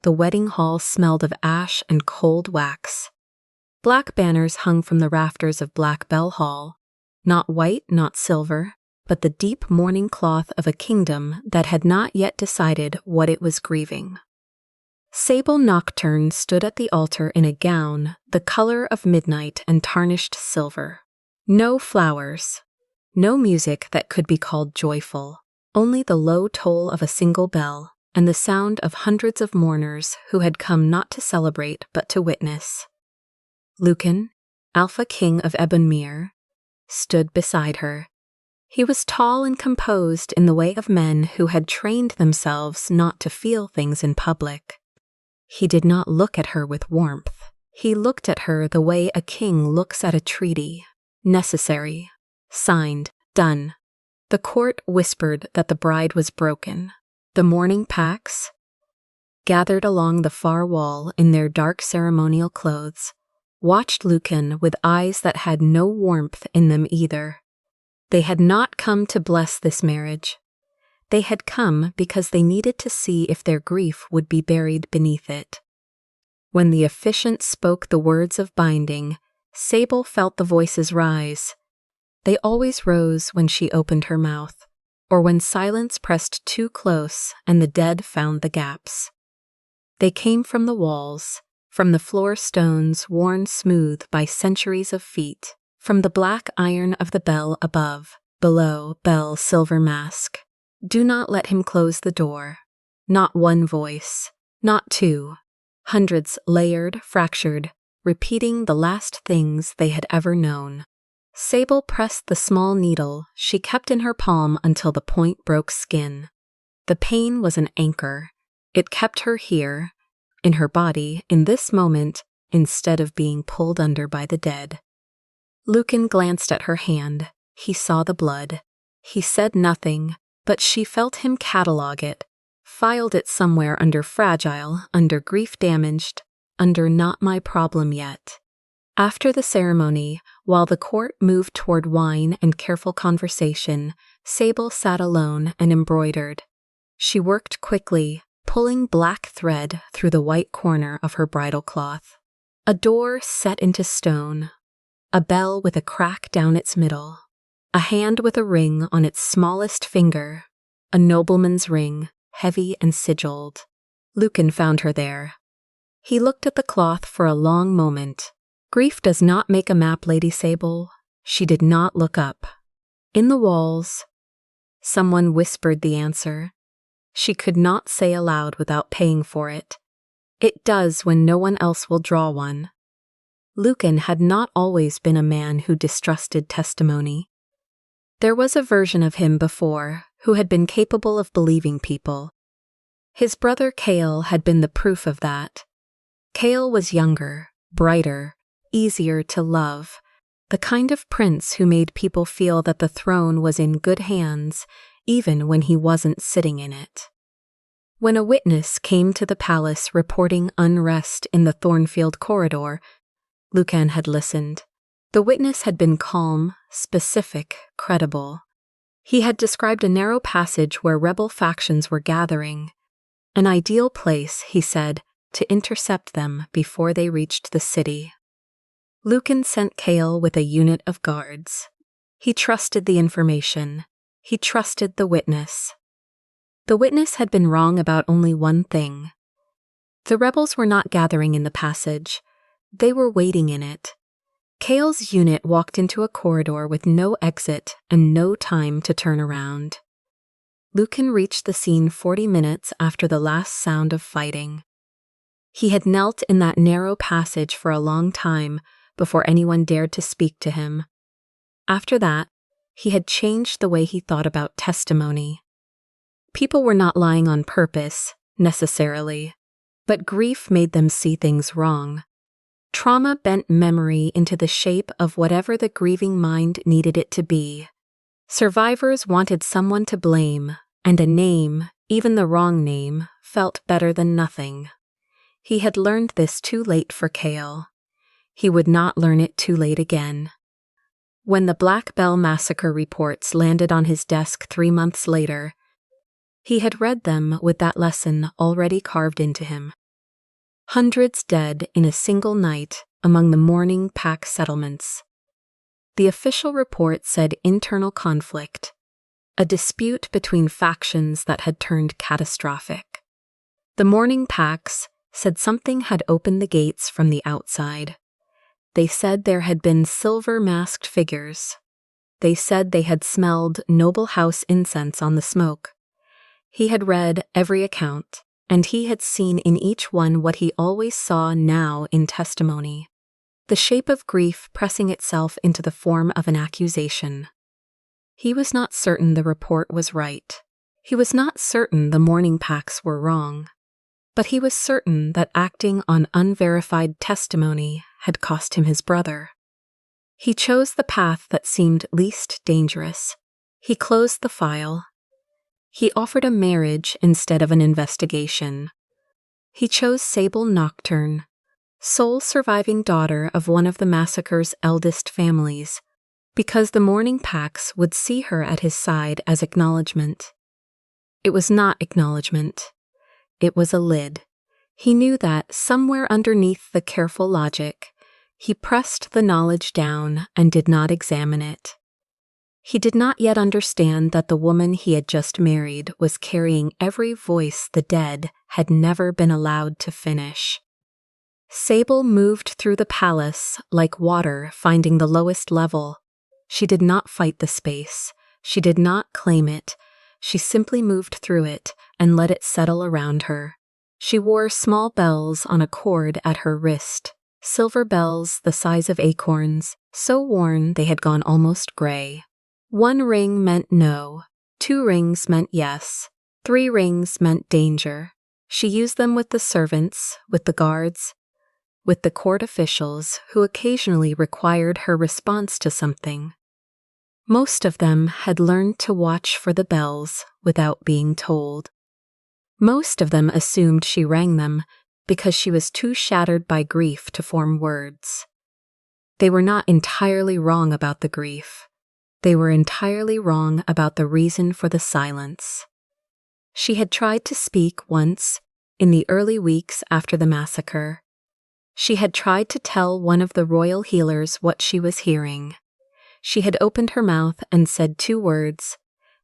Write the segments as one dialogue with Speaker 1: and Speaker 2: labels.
Speaker 1: the wedding hall smelled of ash and cold wax. Black banners hung from the rafters of Black Bell Hall, not white, not silver, but the deep mourning cloth of a kingdom that had not yet decided what it was grieving. Sable Nocturne stood at the altar in a gown the color of midnight and tarnished silver. No flowers, no music that could be called joyful, only the low toll of a single bell and the sound of hundreds of mourners who had come not to celebrate but to witness. Lucan, Alpha King of Ebonmere, stood beside her. He was tall and composed in the way of men who had trained themselves not to feel things in public. He did not look at her with warmth. He looked at her the way a king looks at a treaty. Necessary. Signed. Done. The court whispered that the bride was broken. The Mourning Packs, gathered along the far wall in their dark ceremonial clothes, watched Lucan with eyes that had no warmth in them either. They had not come to bless this marriage. They had come because they needed to see if their grief would be buried beneath it. When the officiant spoke the words of binding, Sable felt the voices rise. They always rose when she opened her mouth, or when silence pressed too close and the dead found the gaps. They came from the walls, from the floor stones worn smooth by centuries of feet, from the black iron of the bell above, below bell silver mask. Do not let him close the door. Not one voice, not two. Hundreds layered, fractured, repeating the last things they had ever known. Sable pressed the small needle she kept in her palm until the point broke skin. The pain was an anchor. It kept her here, in her body, in this moment, instead of being pulled under by the dead. Lucan glanced at her hand. He saw the blood. He said nothing, but she felt him catalog it, filed it somewhere under fragile, under grief damaged, under not my problem yet. After the ceremony, while the court moved toward wine and careful conversation, Sable sat alone and embroidered. She worked quickly, pulling black thread through the white corner of her bridal cloth. A door set into stone, a bell with a crack down its middle, a hand with a ring on its smallest finger, a nobleman's ring, heavy and sigilled. Lucan found her there. He looked at the cloth for a long moment. Grief does not make a map, Lady Sable. She did not look up. In the walls, someone whispered the answer. She could not say aloud without paying for it. It does when no one else will draw one. Lucan had not always been a man who distrusted testimony. There was a version of him before who had been capable of believing people. His brother Cale had been the proof of that. Cale was younger, brighter, easier to love, the kind of prince who made people feel that the throne was in good hands, even when he wasn't sitting in it. When a witness came to the palace reporting unrest in the Thornfield corridor, Lucan had listened. The witness had been calm, specific, credible. He had described a narrow passage where rebel factions were gathering. An ideal place, he said, to intercept them before they reached the city. Lucan sent Cale with a unit of guards. He trusted the information. He trusted the witness. The witness had been wrong about only one thing. The rebels were not gathering in the passage. They were waiting in it. Cale's unit walked into a corridor with no exit and no time to turn around. Lucan reached the scene 40 minutes after the last sound of fighting. He had knelt in that narrow passage for a long time before anyone dared to speak to him. After that, he had changed the way he thought about testimony. People were not lying on purpose, necessarily, but grief made them see things wrong. Trauma bent memory into the shape of whatever the grieving mind needed it to be. Survivors wanted someone to blame, and a name, even the wrong name, felt better than nothing. He had learned this too late for Cale. He would not learn it too late again. When the Black Bell Massacre reports landed on his desk 3 months later, he had read them with that lesson already carved into him. Hundreds dead in a single night among the Mourning Packs settlements. The official report said internal conflict, a dispute between factions that had turned catastrophic. The Mourning Packs said something had opened the gates from the outside. They said there had been silver-masked figures. They said they had smelled noble house incense on the smoke. He had read every account, and he had seen in each one what he always saw now in testimony, the shape of grief pressing itself into the form of an accusation. He was not certain the report was right. He was not certain the Mourning Packs were wrong. But he was certain that acting on unverified testimony had cost him his brother. He chose the path that seemed least dangerous. He closed the file. He offered a marriage instead of an investigation. He chose Sable Nocturne, sole surviving daughter of one of the massacre's eldest families, because the Mourning Packs would see her at his side as acknowledgement. It was not acknowledgement. It was a lid. He knew that, somewhere underneath the careful logic, he pressed the knowledge down and did not examine it. He did not yet understand that the woman he had just married was carrying every voice the dead had never been allowed to finish. Sable moved through the palace like water finding the lowest level. She did not fight the space. She did not claim it. She simply moved through it and let it settle around her. She wore small bells on a cord at her wrist, silver bells the size of acorns, so worn they had gone almost gray. 1 ring meant no, 2 rings meant yes, 3 rings meant danger. She used them with the servants, with the guards, with the court officials who occasionally required her response to something. Most of them had learned to watch for the bells without being told. Most of them assumed she rang them because she was too shattered by grief to form words. They were not entirely wrong about the grief. They were entirely wrong about the reason for the silence. She had tried to speak once, in the early weeks after the massacre. She had tried to tell one of the royal healers what she was hearing. She had opened her mouth and said 2 words,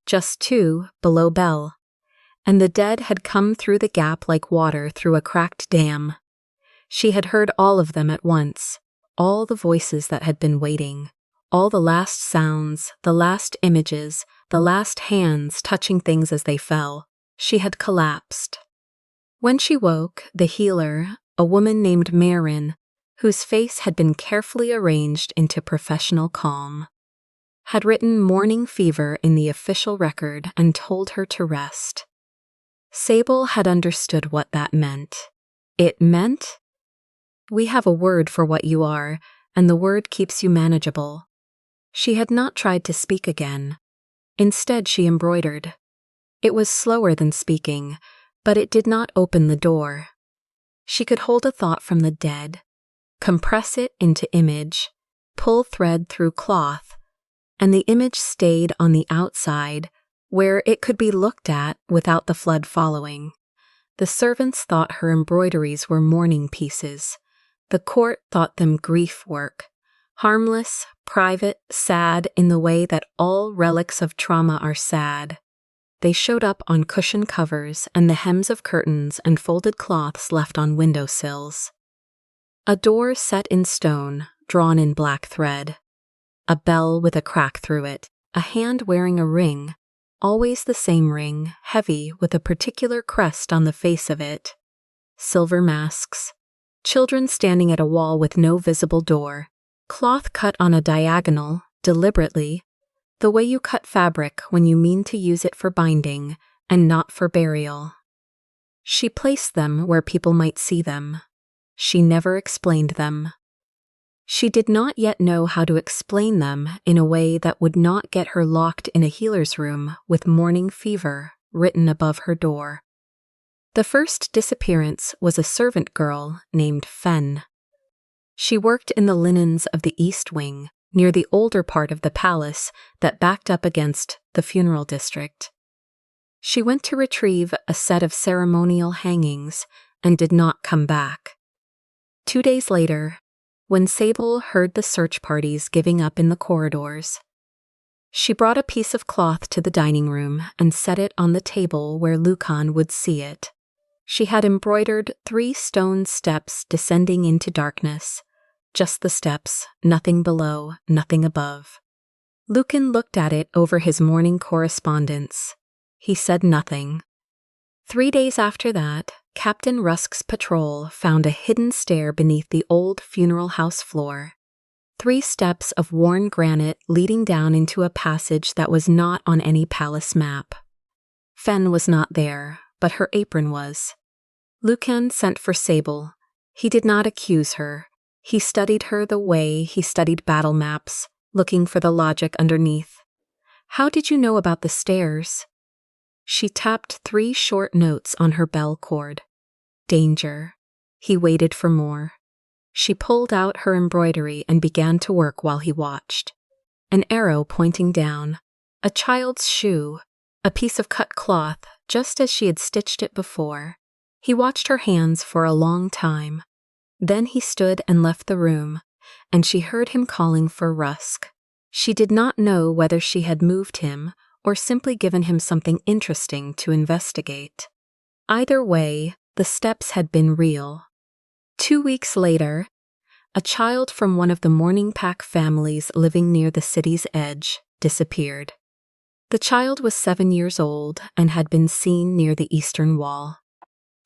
Speaker 1: just 2, below bell, and the dead had come through the gap like water through a cracked dam. She had heard all of them at once, all the voices that had been waiting, all the last sounds, the last images, the last hands touching things as they fell. She had collapsed. When she woke, the healer, a woman named Marries, whose face had been carefully arranged into professional calm, had written morning fever in the official record and told her to rest. Sable had understood what that meant. It meant, we have a word for what you are, and the word keeps you manageable. She had not tried to speak again. Instead, she embroidered. It was slower than speaking, but it did not open the door. She could hold a thought from the dead, compress it into image, pull thread through cloth, and the image stayed on the outside, where it could be looked at without the flood following. The servants thought her embroideries were mourning pieces. The court thought them grief work, harmless, private, sad in the way that all relics of trauma are sad. They showed up on cushion covers and the hems of curtains and folded cloths left on windowsills. A door set in stone, drawn in black thread. A bell with a crack through it. A hand wearing a ring, always the same ring, heavy with a particular crest on the face of it. Silver masks. Children standing at a wall with no visible door. Cloth cut on a diagonal, deliberately, the way you cut fabric when you mean to use it for binding and not for burial. She placed them where people might see them. She never explained them. She did not yet know how to explain them in a way that would not get her locked in a healer's room with morning fever written above her door. The first disappearance was a servant girl named Fen. She worked in the linens of the East Wing, near the older part of the palace that backed up against the funeral district. She went to retrieve a set of ceremonial hangings and did not come back. 2 days later, when Sable heard the search parties giving up in the corridors, she brought a piece of cloth to the dining room and set it on the table where Lucan would see it. She had embroidered 3 stone steps descending into darkness. Just the steps, nothing below, nothing above. Lucan looked at it over his morning correspondence. He said nothing. 3 days after that, Captain Rusk's patrol found a hidden stair beneath the old funeral house floor. 3 steps of worn granite leading down into a passage that was not on any palace map. Fen was not there, but her apron was. Lucan sent for Sable. He did not accuse her. He studied her the way he studied battle maps, looking for the logic underneath. "How did you know about the stairs?" She tapped 3 short notes on her bell cord. Danger. He waited for more. She pulled out her embroidery and began to work while he watched. An arrow pointing down, a child's shoe, a piece of cut cloth, just as she had stitched it before. He watched her hands for a long time. Then he stood and left the room, and she heard him calling for Rusk. She did not know whether she had moved him or simply given him something interesting to investigate. Either way, the steps had been real. 2 weeks later, a child from one of the Mourning Pack families living near the city's edge disappeared. The child was 7 years old and had been seen near the eastern wall.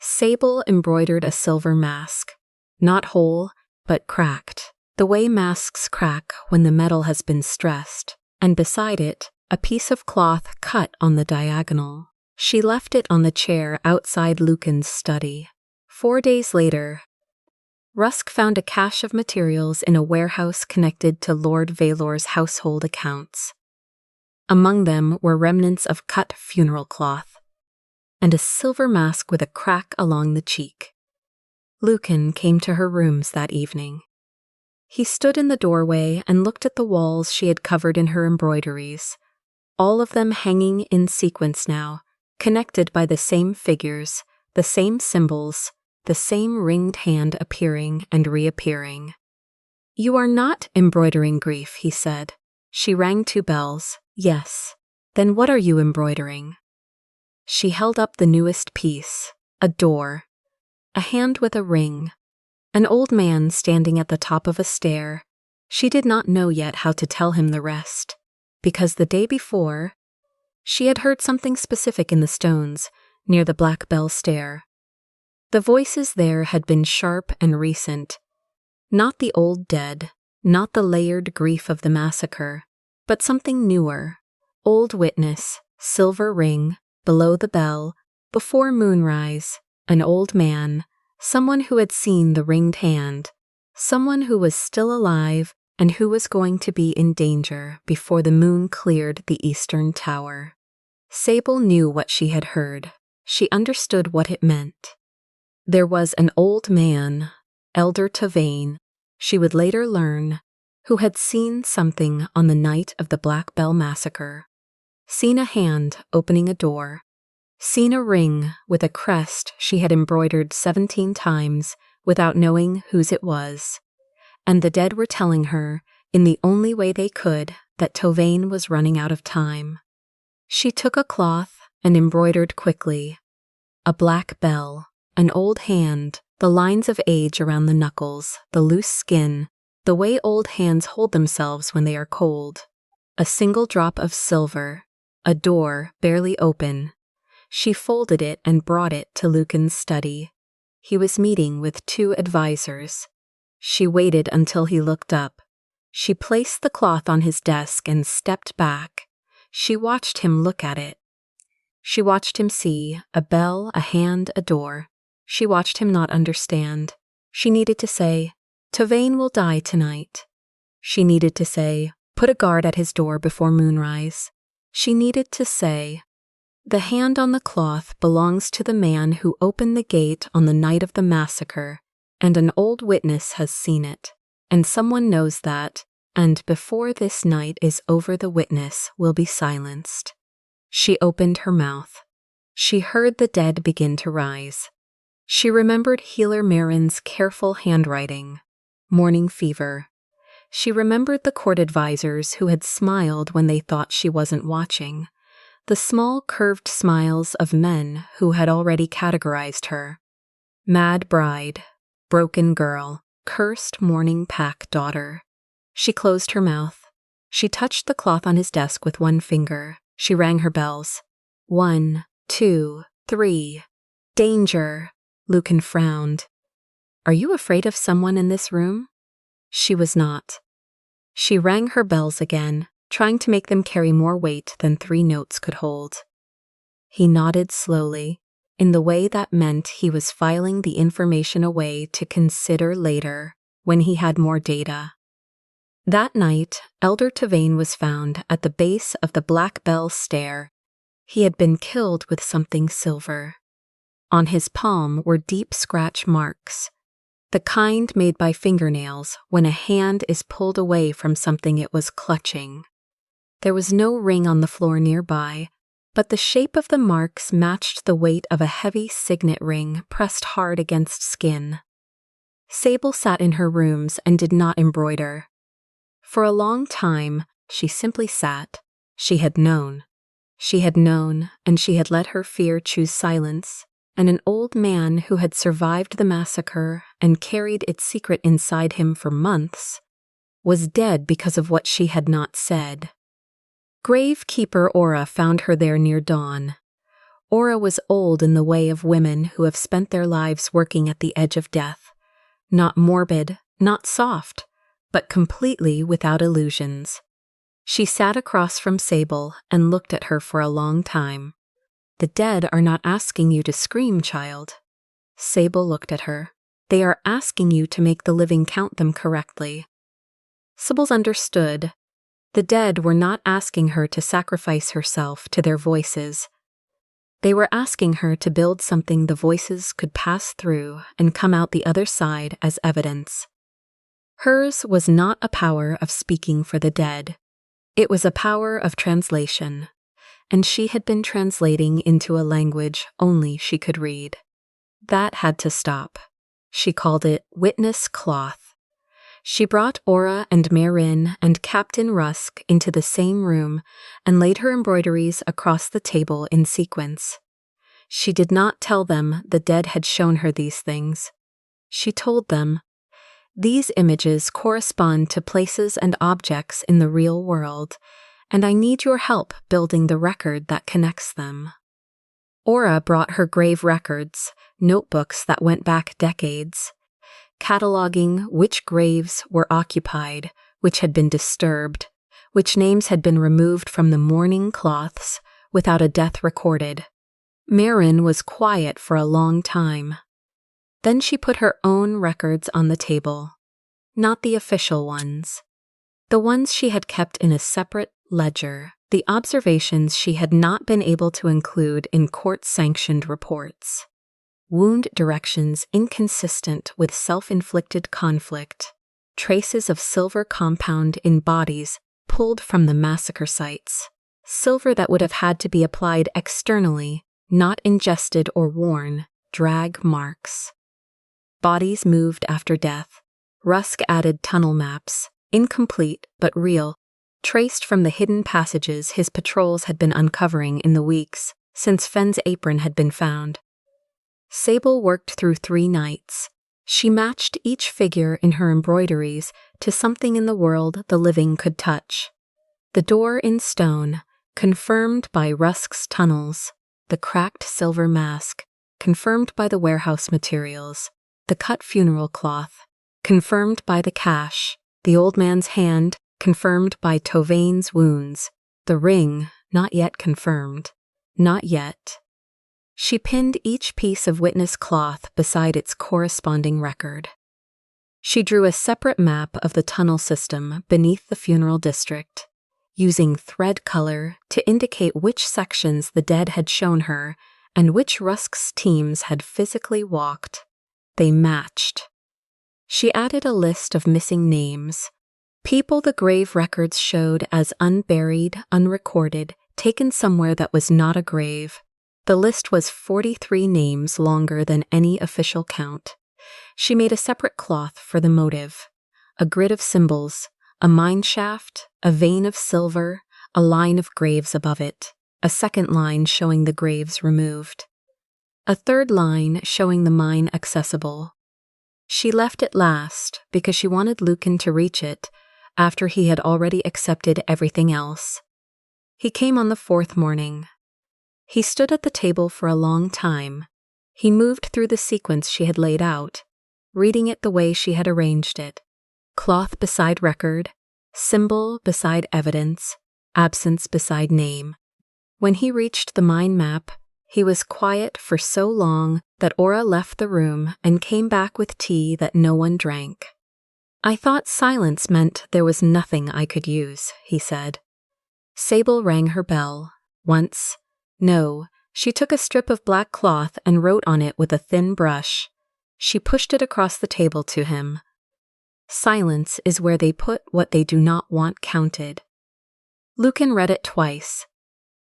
Speaker 1: Sable embroidered a silver mask, not whole, but cracked, the way masks crack when the metal has been stressed, and beside it, a piece of cloth cut on the diagonal. She left it on the chair outside Lucan's study. 4 days later, Rusk found a cache of materials in a warehouse connected to Lord Valor's household accounts. Among them were remnants of cut funeral cloth, and a silver mask with a crack along the cheek. Lucan came to her rooms that evening. He stood in the doorway and looked at the walls she had covered in her embroideries, all of them hanging in sequence now, connected by the same figures, the same symbols, the same ringed hand appearing and reappearing. "You are not embroidering grief," he said. She rang 2 bells. "Yes." "Then what are you embroidering?" She held up the newest piece, a door, a hand with a ring, an old man standing at the top of a stair. She did not know yet how to tell him the rest, because the day before, she had heard something specific in the stones near the Black Bell stair. The voices there had been sharp and recent, not the old dead, not the layered grief of the massacre, but something newer. Old witness, silver ring, below the bell, before moonrise, an old man, someone who had seen the ringed hand, someone who was still alive and who was going to be in danger before the moon cleared the eastern tower. Sable knew what she had heard. She understood what it meant. There was an old man, Elder Tavain, she would later learn, who had seen something on the night of the Black Bell Massacre, seen a hand opening a door, seen a ring with a crest she had embroidered 17 times without knowing whose it was, and the dead were telling her, in the only way they could, that Tavain was running out of time. She took a cloth and embroidered quickly. A black bell, an old hand, the lines of age around the knuckles, the loose skin, the way old hands hold themselves when they are cold. A single drop of silver, a door barely open. She folded it and brought it to Lucan's study. He was meeting with 2 advisors. She waited until he looked up. She placed the cloth on his desk and stepped back. She watched him look at it. She watched him see a bell, a hand, a door. She watched him not understand. She needed to say, "Tavain will die tonight." She needed to say, "Put a guard at his door before moonrise." She needed to say, "The hand on the cloth belongs to the man who opened the gate on the night of the massacre, and an old witness has seen it, and someone knows that, and before this night is over the witness will be silenced." She opened her mouth. She heard the dead begin to rise. She remembered healer Marin's careful handwriting, morning fever. She remembered the court advisors who had smiled when they thought she wasn't watching, the small curved smiles of men who had already categorized her. Mad bride, broken girl, cursed Mourning Pack daughter. She closed her mouth. She touched the cloth on his desk with one finger. She rang her bells. 1, 2, 3. Danger! Lucan frowned. Are you afraid of someone in this room? She was not. She rang her bells again, trying to make them carry more weight than 3 notes could hold. He nodded slowly, in the way that meant he was filing the information away to consider later, when he had more data. That night, Elder Tavain was found at the base of the Black Bell stair. He had been killed with something silver. On his palm were deep scratch marks, the kind made by fingernails when a hand is pulled away from something it was clutching. There was no ring on the floor nearby, but the shape of the marks matched the weight of a heavy signet ring pressed hard against skin. Sable sat in her rooms and did not embroider. For a long time, she simply sat. She had known. She had known, and she had let her fear choose silence, and an old man who had survived the massacre and carried its secret inside him for months was dead because of what she had not said. Gravekeeper Aura found her there near dawn. Aura was old in the way of women who have spent their lives working at the edge of death, not morbid, not soft, but completely without illusions. She sat across from Sable and looked at her for a long time. The dead are not asking you to scream, child. Sable looked at her. They are asking you to make the living count them correctly. Sibbles understood. The dead were not asking her to sacrifice herself to their voices. They were asking her to build something the voices could pass through and come out the other side as evidence. Hers was not a power of speaking for the dead. It was a power of translation, and she had been translating into a language only she could read. That had to stop. She called it Witness Cloth. She brought Aura and Marin and Captain Rusk into the same room and laid her embroideries across the table in sequence. She did not tell them the dead had shown her these things. She told them, "These images correspond to places and objects in the real world, and I need your help building the record that connects them." Aura brought her grave records, notebooks that went back decades, cataloging which graves were occupied, which had been disturbed, which names had been removed from the mourning cloths without a death recorded. Marin was quiet for a long time. Then she put her own records on the table, not the official ones. The ones she had kept in a separate ledger, the observations she had not been able to include in court-sanctioned reports. Wound directions inconsistent with self-inflicted conflict, traces of silver compound in bodies pulled from the massacre sites, silver that would have had to be applied externally, not ingested or worn, drag marks. Bodies moved after death. Rusk added tunnel maps, incomplete but real, traced from the hidden passages his patrols had been uncovering in the weeks since Fenn's apron had been found. Sable worked through 3 nights. She matched each figure in her embroideries to something in the world the living could touch. The door in stone, confirmed by Rusk's tunnels, the cracked silver mask, confirmed by the warehouse materials, the cut funeral cloth, confirmed by the cash, the old man's hand, confirmed by Tavain's wounds, the ring, not yet confirmed. Not yet. She pinned each piece of witness cloth beside its corresponding record. She drew a separate map of the tunnel system beneath the funeral district, using thread color to indicate which sections the dead had shown her and which Rusk's teams had physically walked. They matched. She added a list of missing names, people the grave records showed as unburied, unrecorded, taken somewhere that was not a grave. The list was 43 names longer than any official count. She made a separate cloth for the motive, a grid of symbols, a mine shaft, a vein of silver, a line of graves above it, a second line showing the graves removed, a third line showing the mine accessible. She left it last because she wanted Lucan to reach it after he had already accepted everything else. He came on the 4th morning. He stood at the table for a long time. He moved through the sequence she had laid out, reading it the way she had arranged it. Cloth beside record, symbol beside evidence, absence beside name. When he reached the mine map, he was quiet for so long that Aura left the room and came back with tea that no one drank. "I thought silence meant there was nothing I could use," he said. Sable rang her bell. Once. No, she took a strip of black cloth and wrote on it with a thin brush. She pushed it across the table to him. "Silence is where they put what they do not want counted." Lucan read it twice.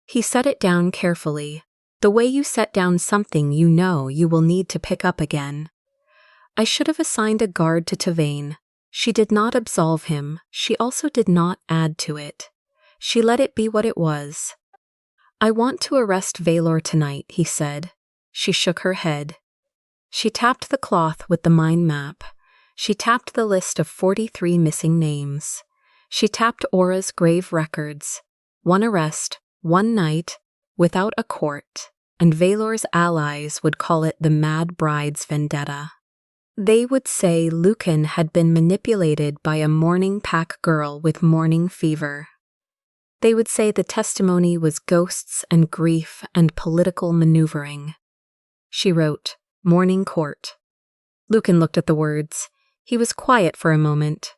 Speaker 1: He set it down carefully, the way you set down something you know you will need to pick up again. "I should have assigned a guard to Tavain. She did not absolve him. She also did not add to it. She let it be what it was." "I want to arrest Valor tonight," he said. She shook her head. She tapped the cloth with the mine map. She tapped the list of 43 missing names. She tapped Aura's grave records. One arrest, one night, without a court, and Valor's allies would call it the Mad Bride's vendetta. They would say Lucan had been manipulated by a Mourning Pack girl with morning fever. They would say the testimony was ghosts and grief and political maneuvering. She wrote, "Morning Court." Lucan looked at the words. He was quiet for a moment.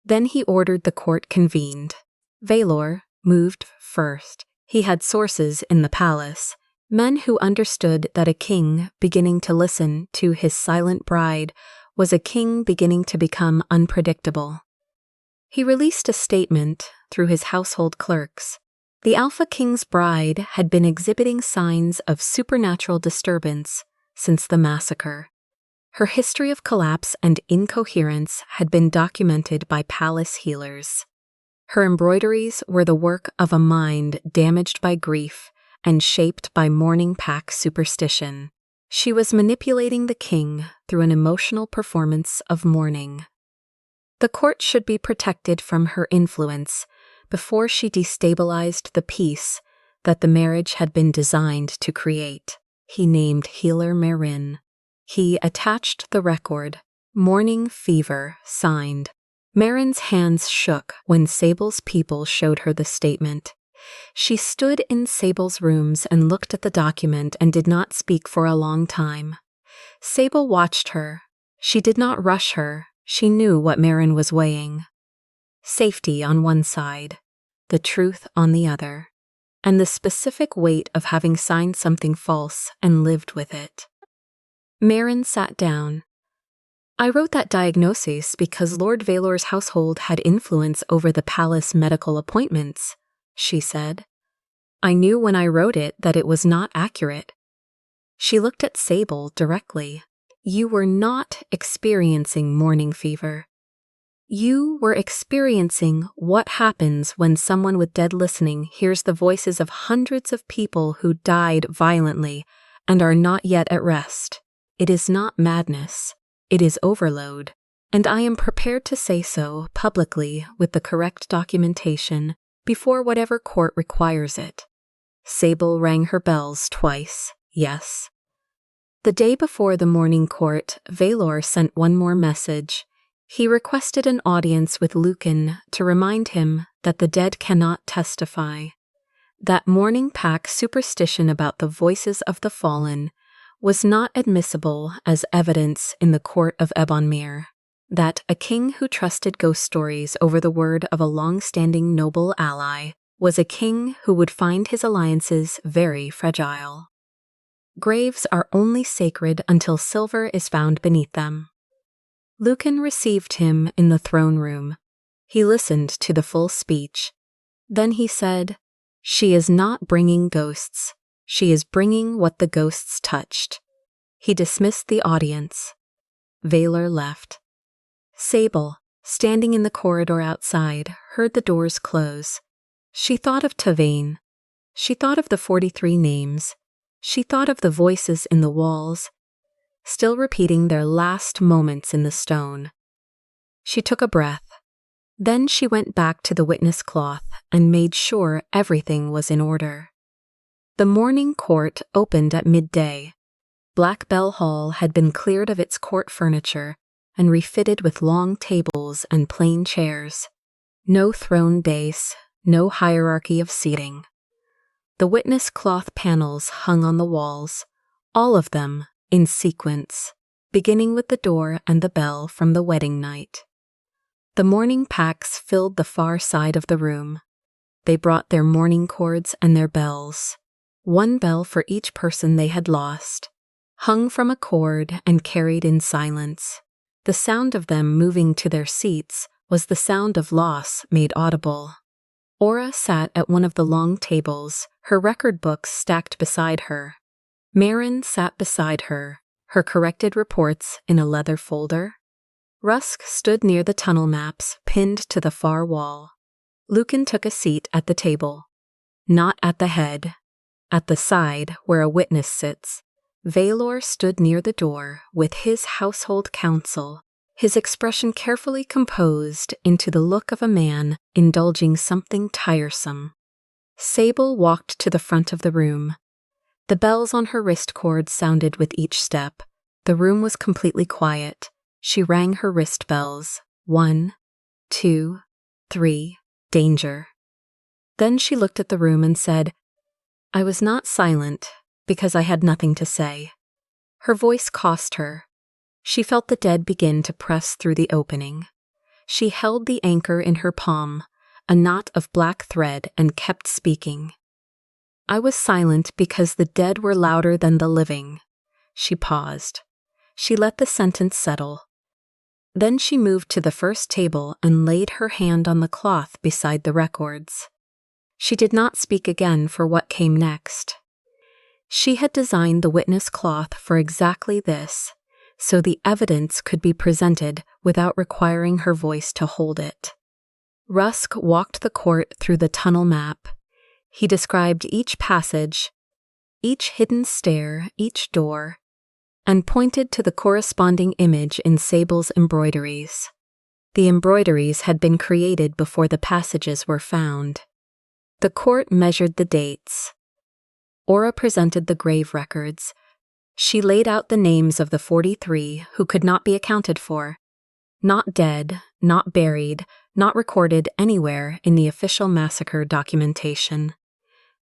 Speaker 1: Then he ordered the court convened. Valor moved first. He had sources in the palace, men who understood that a king beginning to listen to his silent bride was a king beginning to become unpredictable. He released a statement through his household clerks. The Alpha King's bride had been exhibiting signs of supernatural disturbance since the massacre. Her history of collapse and incoherence had been documented by palace healers. Her embroideries were the work of a mind damaged by grief and shaped by Mourning Pack superstition. She was manipulating the king through an emotional performance of mourning. The court should be protected from her influence before she destabilized the peace that the marriage had been designed to create. He named Healer Marin. He attached the record, "Morning Fever," signed. Marin's hands shook when Sable's people showed her the statement. She stood in Sable's rooms and looked at the document and did not speak for a long time. Sable watched her. She did not rush her. She knew what Marin was weighing. Safety on one side, the truth on the other, and the specific weight of having signed something false and lived with it. Marin sat down. "I wrote that diagnosis because Lord Valor's household had influence over the palace medical appointments," she said. "I knew when I wrote it that it was not accurate." She looked at Sable directly. "You were not experiencing morning fever. You were experiencing what happens when someone with dead listening hears the voices of hundreds of people who died violently and are not yet at rest. It is not madness. It is overload, and I am prepared to say so publicly with the correct documentation before whatever court requires it." Sable rang her bells twice. Yes. The day before the morning court, Valor sent one more message. He requested an audience with Lucan to remind him that the dead cannot testify. That Mourning Pack superstition about the voices of the fallen was not admissible as evidence in the court of Ebonmere. That a king who trusted ghost stories over the word of a long-standing noble ally was a king who would find his alliances very fragile. Graves are only sacred until silver is found beneath them. Lucan received him in the throne room. He listened to the full speech. Then he said, "She is not bringing ghosts. She is bringing what the ghosts touched. He dismissed the audience. Valor left. Sable, standing in the corridor outside, heard the doors close. She thought of Tavain. She thought of the 43 names. She thought of the voices in the walls, still repeating their last moments in the stone. She took a breath. Then she went back to the witness cloth and made sure everything was in order. The morning court opened at midday. Black Bell Hall had been cleared of its court furniture and refitted with long tables and plain chairs. No throne base, no hierarchy of seating. The witness cloth panels hung on the walls, all of them in sequence, beginning with the door and the bell from the wedding night. The mourning packs filled the far side of the room. They brought their mourning cords and their bells, one bell for each person they had lost, hung from a cord and carried in silence. The sound of them moving to their seats was the sound of loss made audible. Aura sat at one of the long tables, her record books stacked beside her. Marin sat beside her, her corrected reports in a leather folder. Rusk stood near the tunnel maps pinned to the far wall. Lucan took a seat at the table. Not at the head. At the side, where a witness sits. Valor stood near the door with his household counsel, his expression carefully composed into the look of a man indulging something tiresome. Sable walked to the front of the room. The bells on her wrist cord sounded with each step. The room was completely quiet. She rang her wrist bells. 1, 2, 3, danger. Then she looked at the room and said, "I was not silent because I had nothing to say." Her voice cost her. She felt the dead begin to press through the opening. She held the anchor in her palm, a knot of black thread, and kept speaking. "I was silent because the dead were louder than the living." She paused. She let the sentence settle. Then she moved to the first table and laid her hand on the cloth beside the records. She did not speak again for what came next. She had designed the witness cloth for exactly this, so the evidence could be presented without requiring her voice to hold it. Rusk walked the court through the tunnel map. He described each passage, each hidden stair, each door, and pointed to the corresponding image in Sable's embroideries. The embroideries had been created before the passages were found. The court measured the dates. Aura presented the grave records. She laid out the names of the 43 who could not be accounted for, not dead, not buried, not recorded anywhere in the official massacre documentation.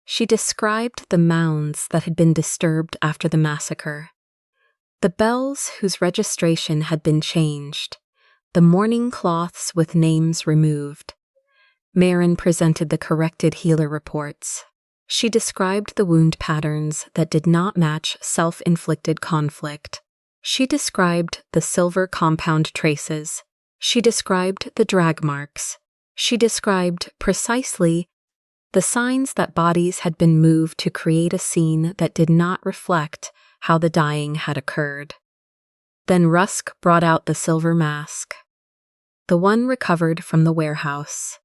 Speaker 1: She described the mounds that had been disturbed after the massacre, the bells whose registration had been changed, the mourning cloths with names removed. Marin presented the corrected healer reports. She described the wound patterns that did not match self-inflicted conflict. She described the silver compound traces. She described the drag marks. She described precisely the signs that bodies had been moved to create a scene that did not reflect how the dying had occurred. Then Rusk brought out the silver mask, the one recovered from the warehouse.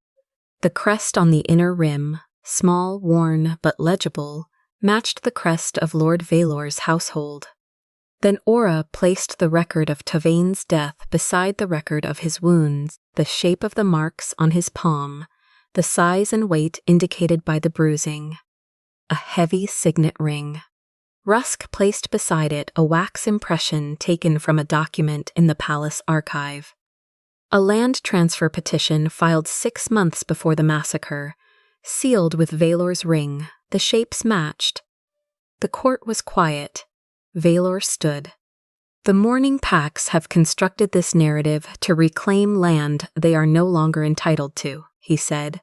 Speaker 1: The crest on the inner rim, small, worn, but legible, matched the crest of Lord Valor's household. Then Aura placed the record of Tavain's death beside the record of his wounds, the shape of the marks on his palm, the size and weight indicated by the bruising. A heavy signet ring. Rusk placed beside it a wax impression taken from a document in the palace archive. A land transfer petition filed 6 months before the massacre, sealed with Valor's ring, the shapes matched. The court was quiet. Valor stood. "The Mourning Packs have constructed this narrative to reclaim land they are no longer entitled to," he said.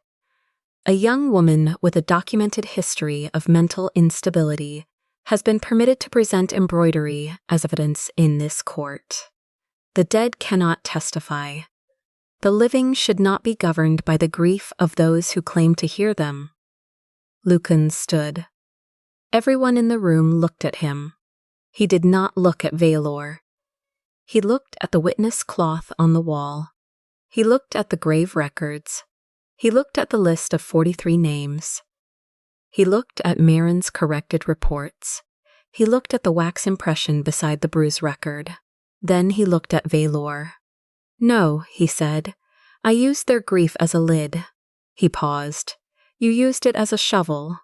Speaker 1: "A young woman with a documented history of mental instability has been permitted to present embroidery as evidence in this court. The dead cannot testify. The living should not be governed by the grief of those who claim to hear them." Lucan stood. Everyone in the room looked at him. He did not look at Valor. He looked at the witness cloth on the wall. He looked at the grave records. He looked at the list of 43 names. He looked at Marin's corrected reports. He looked at the wax impression beside the bruise record. Then he looked at Valor. "No," he said. "I used their grief as a lid." He paused. "You used it as a shovel."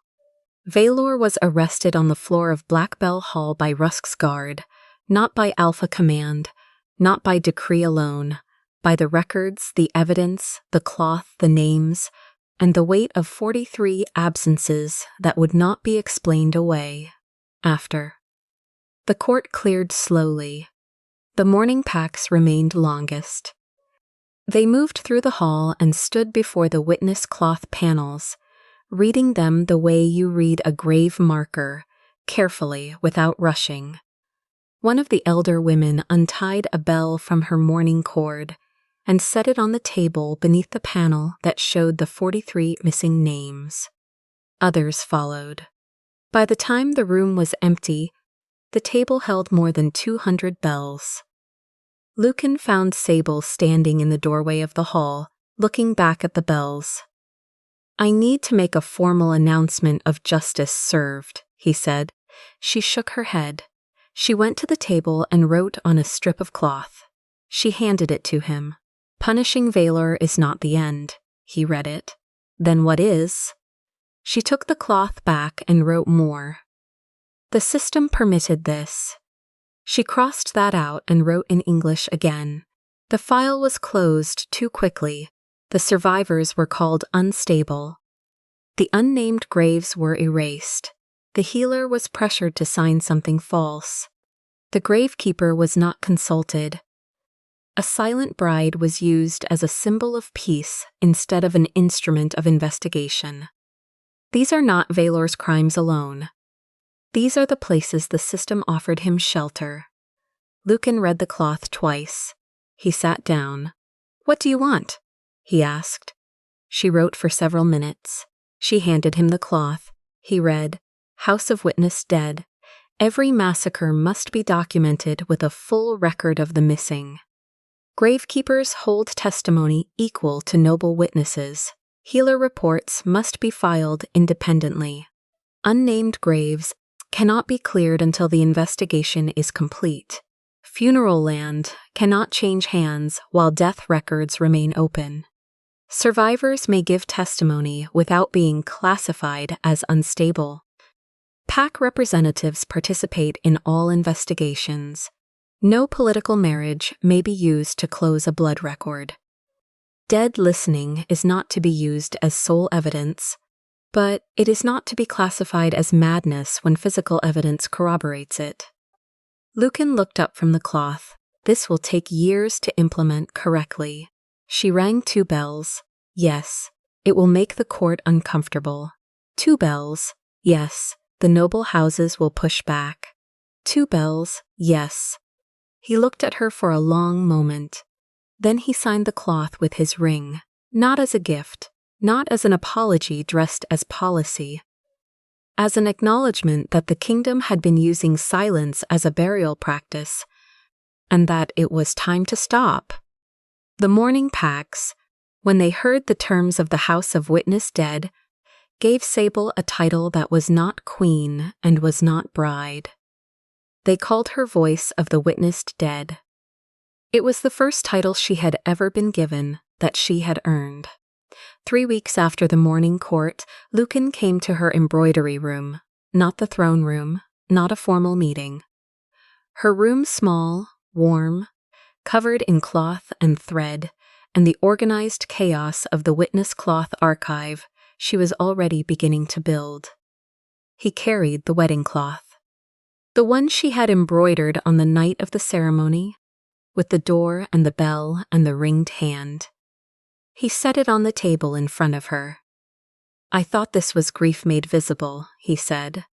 Speaker 1: Valor was arrested on the floor of Black Bell Hall by Rusk's guard, not by Alpha Command, not by decree alone, by the records, the evidence, the cloth, the names, and the weight of 43 absences that would not be explained away. After. The court cleared slowly. The Mourning Packs remained longest. They moved through the hall and stood before the witness cloth panels, reading them the way you read a grave marker, carefully, without rushing. One of the elder women untied a bell from her mourning cord and set it on the table beneath the panel that showed the 43 missing names. Others followed. By the time the room was empty, the table held more than 200 bells. Lucan found Sable standing in the doorway of the hall, looking back at the bells. "I need to make a formal announcement of justice served," he said. She shook her head. She went to the table and wrote on a strip of cloth. She handed it to him. "Punishing Valor is not the end." He read it. "Then what is?" She took the cloth back and wrote more. "The system permitted this." She crossed that out and wrote in English again. The file was closed too quickly. The survivors were called unstable. The unnamed graves were erased. The healer was pressured to sign something false. The gravekeeper was not consulted. A silent bride was used as a symbol of peace instead of an instrument of investigation. These are not Valor's crimes alone. These are the places the system offered him shelter. Lucan read the cloth twice. He sat down. "What do you want?" he asked. She wrote for several minutes. She handed him the cloth. He read, "House of Witness dead. Every massacre must be documented with a full record of the missing. Gravekeepers hold testimony equal to noble witnesses. Healer reports must be filed independently. Unnamed graves cannot be cleared until the investigation is complete. Funeral land cannot change hands while death records remain open. Survivors may give testimony without being classified as unstable. Pack representatives participate in all investigations. No political marriage may be used to close a blood record. Dead listening is not to be used as sole evidence, but it is not to be classified as madness when physical evidence corroborates it." Lucan looked up from the cloth. "This will take years to implement correctly." She rang 2 bells. "Yes, it will make the court uncomfortable." 2 bells. "Yes, the noble houses will push back." 2 bells. "Yes." He looked at her for a long moment. Then he signed the cloth with his ring, not as a gift, not as an apology dressed as policy, as an acknowledgement that the kingdom had been using silence as a burial practice, and that it was time to stop. The Mourning Packs, when they heard the terms of the House of Witness dead, gave Sable a title that was not queen and was not bride. They called her voice of the witnessed dead. It was the first title she had ever been given, that she had earned. 3 weeks after the morning court, Lucan came to her embroidery room, not the throne room, not a formal meeting. Her room small, warm, covered in cloth and thread, and the organized chaos of the witness cloth archive she was already beginning to build. He carried the wedding cloth. The one she had embroidered on the night of the ceremony, with the door and the bell and the ringed hand. He set it on the table in front of her. "I thought this was grief made visible," he said.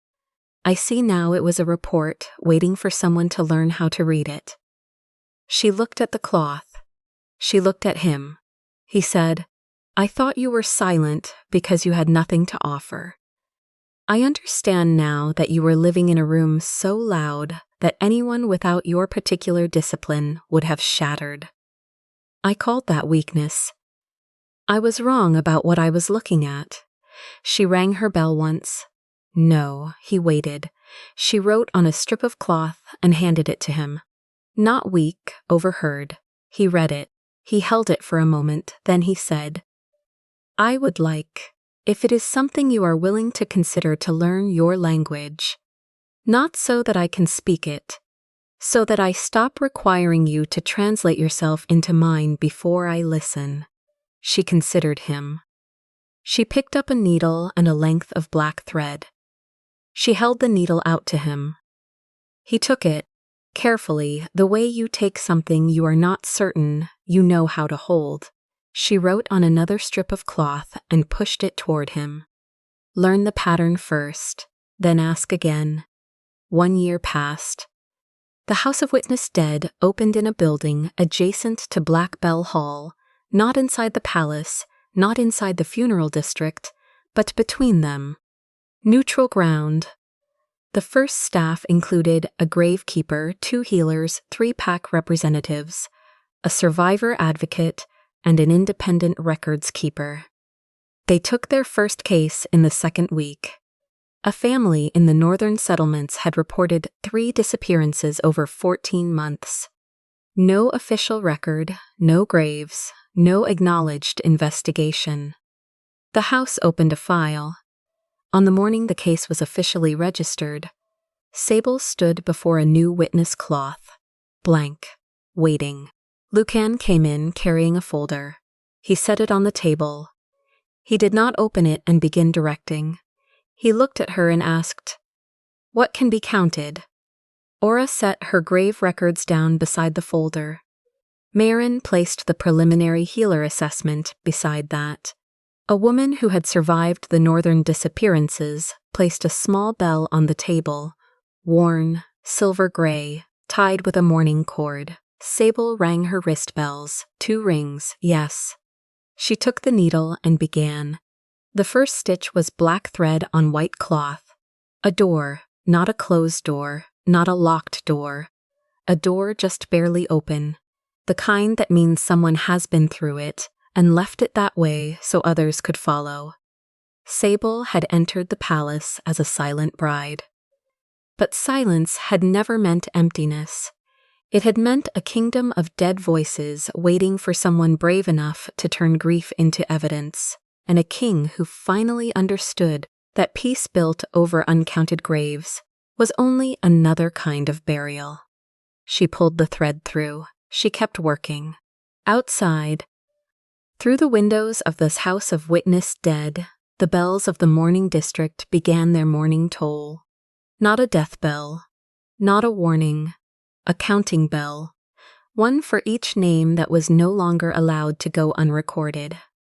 Speaker 1: "I see now it was a report waiting for someone to learn how to read it." She looked at the cloth. She looked at him. He said, "I thought you were silent because you had nothing to offer." I understand now that you were living in a room so loud that anyone without your particular discipline would have shattered. I called that weakness. I was wrong about what I was looking at. She rang her bell once. No, he waited. She wrote on a strip of cloth and handed it to him. Not weak, overheard. He read it. He held it for a moment, then he said, I would like, if it is something you are willing to consider, to learn your language. Not so that I can speak it, so that I stop requiring you to translate yourself into mine before I listen. She considered him. She picked up a needle and a length of black thread. She held the needle out to him. He took it, carefully, the way you take something you are not certain you know how to hold. She wrote on another strip of cloth and pushed it toward him. Learn the pattern first, then ask again. 1 year passed. The House of Witness Dead opened in a building adjacent to Black Bell Hall, not inside the palace, not inside the funeral district, but between them. Neutral ground. The first staff included a gravekeeper, 2 healers, 3 pack representatives, a survivor advocate, and an independent records keeper. They took their first case in the 2nd week. A family in the northern settlements had reported 3 disappearances over 14 months. No official record, no graves, no acknowledged investigation. The house opened a file. On the morning the case was officially registered, Sable stood before a new witness cloth, blank, waiting. Lucan came in carrying a folder. He set it on the table. He did not open it and begin directing. He looked at her and asked, What can be counted? Aura set her grave records down beside the folder. Marin placed the preliminary healer assessment beside that. A woman who had survived the northern disappearances placed a small bell on the table, worn, silver gray, tied with a mourning cord. Sable rang her wrist bells, 2 rings, yes. She took the needle and began. The first stitch was black thread on white cloth. A door, not a closed door, not a locked door. A door just barely open. The kind that means someone has been through it and left it that way so others could follow. Sable had entered the palace as a silent bride. But silence had never meant emptiness. It had meant a kingdom of dead voices waiting for someone brave enough to turn grief into evidence, and a king who finally understood that peace built over uncounted graves was only another kind of burial. She pulled the thread through. She kept working. Outside, through the windows of this House of Witness Dead, the bells of the mourning district began their morning toll. Not a death bell, not a warning, a counting bell, one for each name that was no longer allowed to go unrecorded.